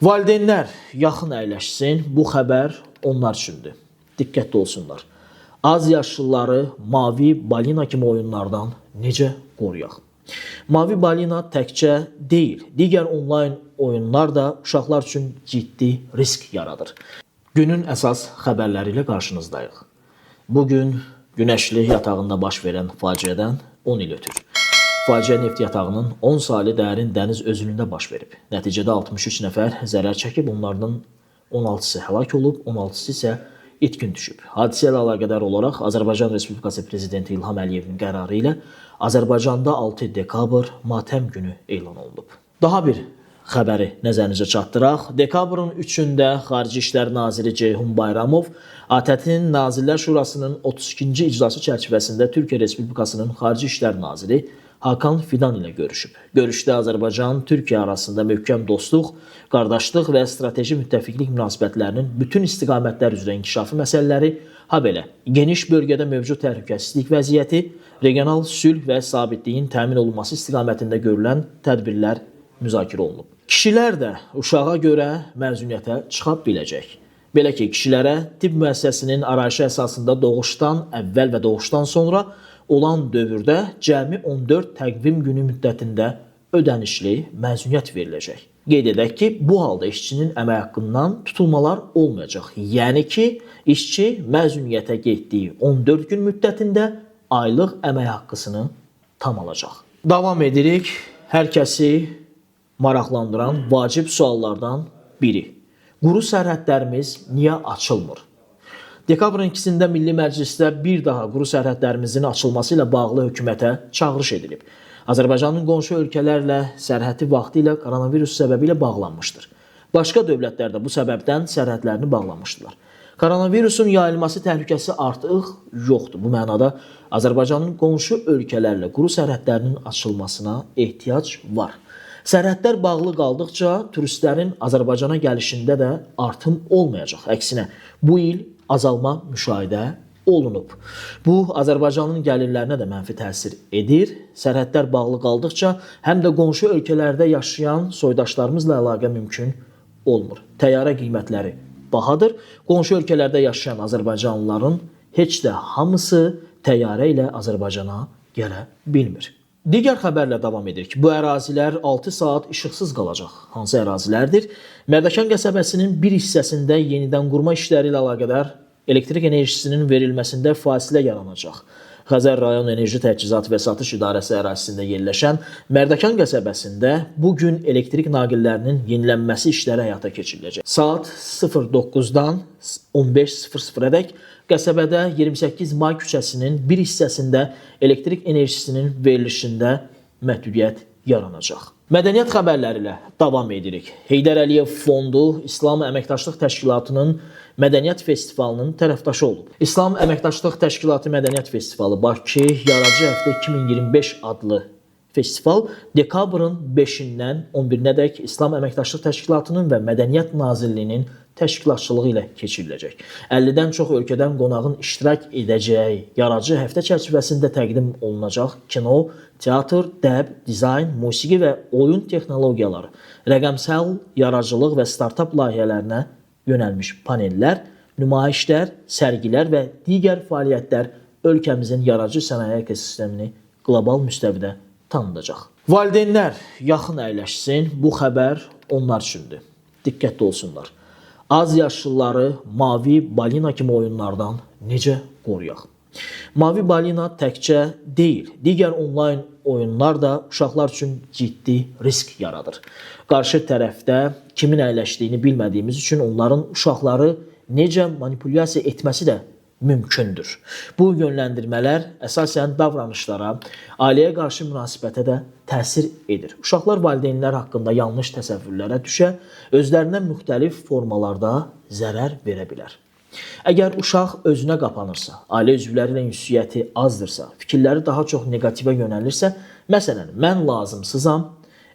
Valideynlər yaxın əyləşsin, bu xəbər onlar üçündür. Diqqətli olsunlar. Az yaşlıları mavi balina kimi oyunlardan necə qoruyaq? Mavi balina təkcə deyil, digər onlayn oyunlar da uşaqlar üçün ciddi risk yaradır. Günün əsas xəbərləri ilə qarşınızdayıq. Bugün Günəşli yatağında baş verən faciədən 10 il ötür. Faciə neft yatağının 10 saylı dərin dəniz özülündə baş verib. Nəticədə 63 nəfər zərər çəkib, onlardan 16-sı həlak olub, 16-sı isə itkin düşüb. Hadisə ilə əlaqədar olaraq Azərbaycan Respublikası Prezidenti İlham Əliyevin qərarı ilə Azərbaycanda 6 dekabr matəm günü elan olunub. Daha bir xəbəri nəzərinizə çatdıraq. Dekabrın 3-də Xarici İşlər Naziri Ceyhun Bayramov ATƏT-in Nazirlər Şurasının 32-ci iclası çərçivəsində Türkiyə Respublikasının Xarici İşlər Naziri Hakan Fidan ilə görüşüb. Görüşdə Azərbaycan-Türkiyə arasında möhkəm dostluq, qardaşlıq və strateji müttəfiqlik münasibətlərinin bütün istiqamətlər üzrə inkişafı məsələləri, habelə geniş bölgədə mövcud təhlükəsizlik vəziyyəti, regional sülh və sabitliyin təmin olunması istiqamətində görülən tədbirlər müzakirə olunub. Kişilər də uşağa görə məzuniyyətə çıxa biləcək. Belə ki, kişilərə tibb müəssisəsinin arayışı əsasında doğuşdan əvvəl və doğuşdan sonra olan dövrdə cəmi 14 təqvim günü müddətində ödənişli məzuniyyət veriləcək. Qeyd edək ki, bu halda işçinin əmək haqqından tutulmalar olmayacaq. Yəni ki, işçi məzuniyyətə getdiyi 14 gün müddətində aylıq əmək haqqısını tam alacaq. Davam edirik. Hər kəsi maraqlandıran vacib suallardan biri. Quru sərhədlərimiz niyə açılmır? Dekabrın 2-də Milli Məclisdə bir daha quru sərhədlərimizin açılması ilə bağlı hökumətə çağırış edilib. Azərbaycanın qonşu ölkələrlə sərhədi vaxtilə koronavirus səbəbilə bağlanmışdır. Başqa dövlətlər də bu səbəbdən sərhədlərini bağlamışdılar. Koronavirusun yayılması təhlükəsi artıq yoxdur. Bu mənada Azərbaycanın qonşu ölkələrlə quru sərhədlərinin açılmasına ehtiyac var. Sərhədlər bağlı qaldıqca turistlərin Azərbaycana gəlişində də artım olmayacaq. Əksinə, bu il azalma müşahidə olunub. Bu, Azərbaycanın gəlirlərinə də mənfi təsir edir. Sərhədlər bağlı qaldıqca həm də qonşu ölkələrdə yaşayan soydaşlarımızla əlaqə mümkün olmur. Təyyarə qiymətləri bahadır. Qonşu ölkələrdə yaşayan azərbaycanlıların heç də hamısı təyyarə ilə Azərbaycana gələ bilmir. Digər xəbərlə davam edirik. Bu ərazilər 6 saat işıqsız qalacaq. Hansı ərazilərdir? Mərdəkan qəsəbəsinin bir hissəsində yenidən qurma işləri ilə əlaqədar elektrik enerjisinin verilməsində fasilə yaranacaq. Xəzər rayon Enerji Təchizatı və Satış İdarəsi ərazisində yerləşən Mərdəkan qəsəbəsində bu gün elektrik naqillərinin yenilənməsi işləri həyata keçiriləcək. Saat 09-dan 15:00-dək qəsəbədə 28 May küçəsinin bir hissəsində elektrik enerjisinin verilişində məhdudiyyət yaranacaq. Mədəniyyət xəbərləri ilə davam edirik. Heydər Əliyev Fondu İslam Əməkdaşlıq Təşkilatının Mədəniyyət Festivalının tərəfdaşı olub. İslam Əməkdaşlıq Təşkilatı Mədəniyyət Festivalı Bakı Yaradıcı Həftə 2025 adlı festival dekabrın 5-dən 11-dək İslam Əməkdaşlıq Təşkilatının və Mədəniyyət Nazirliyinin təşkilatçılığı ilə keçiriləcək. 50-dən çox ölkədən qonağın iştirak edəcəyi yaradıcı həftə çərçivəsində təqdim olunacaq kino, teatr, dəb, dizayn, musiqi və oyun texnologiyaları, rəqəmsal yaradıcılıq və startap layihələrinə yönəlmiş panellər, nümayişlər, sərgilər və digər fəaliyyətlər ölkəmizin yaradıcı sənaye ekosistemini qlobal müstəvidə tanıdacaq. Valideynlər yaxın əyləşsin, bu xəbər onlar üçündür. Diqqətli olsunlar. Az yaşlıları mavi balina kimi oyunlardan necə qoruyaq? Mavi balina təkcə deyil, digər onlayn oyunlar da uşaqlar üçün ciddi risk yaradır. Qarşı tərəfdə kimin əyləşdiyini bilmədiyimiz üçün onların uşaqları necə manipulyasiya etməsi də mümkündür. Bu yönləndirmələr əsasən davranışlara, ailəyə qarşı münasibətə də təsir edir. Uşaqlar valideynlər haqqında yanlış təsəvvürlərə düşə, özlərinə müxtəlif formalarda zərər verə bilər. Əgər uşaq özünə qapanırsa, ailə üzvləri ilə ünsiyyəti azdırsa, fikirləri daha çox neqativə yönəlirsə, məsələn, mən lazımsızam,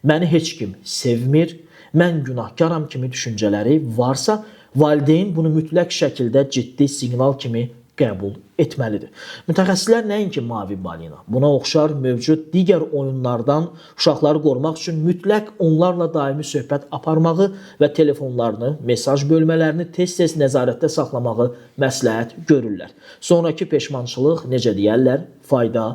məni heç kim sevmir, mən günahkaram kimi düşüncələri varsa, valideyn bunu mütləq şəkildə ciddi siqnal kimi qəbul etməlidir. Mütəxəssislər nəinki mavi balina, buna oxşar mövcud digər oyunlardan uşaqları qorumaq üçün mütləq onlarla daimi söhbət aparmağı və telefonlarını, mesaj bölmələrini tez-tez nəzarətdə saxlamağı məsləhət görürlər. Sonrakı peşmançılıq, necə deyərlər, fayda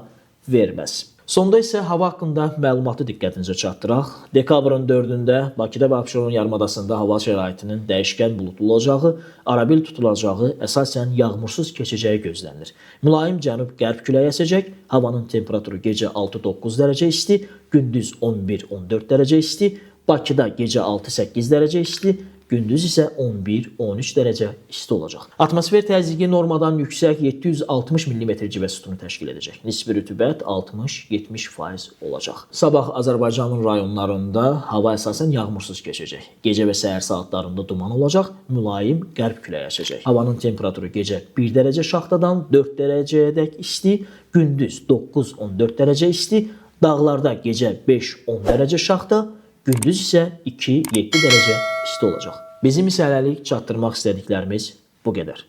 verməz. Sonda isə hava haqqında məlumatı diqqətinizə çatdıraq. Dekabrın 4-də Bakıda və Abşeron yarımadasında hava şəraitinin dəyişkən buludlu olacağı, arabir tutulacağı, əsasən yağmursuz keçəcəyi gözlənilir. Mülayim cənub-qərb küləyi əsəcək, havanın temperaturu gecə 6-9 dərəcə isti, gündüz 11-14 dərəcə isti, Bakıda gecə 6-8 dərəcə isti, gündüz isə 11-13 dərəcə isti olacaq. Atmosfer təzyiqi normadan yüksək 760 mm civə sütunu təşkil edəcək. Nisbi rütubət 60-70% olacaq. Sabah Azərbaycanın rayonlarında hava əsasən yağmursuz keçəcək. Gecə və səhər saatlarında duman olacaq, mülayim qərb küləyi əsəcək. Havanın temperaturu gecə 1 dərəcə şaxtadan 4 dərəcəyədək isti, gündüz 9-14 dərəcə isti, dağlarda gecə 5-10 dərəcə şaxta, gündüz isə 2-7 dərəcə isti olacaq. Bizim isə hələlik çatdırmaq istədiklərimiz bu qədər.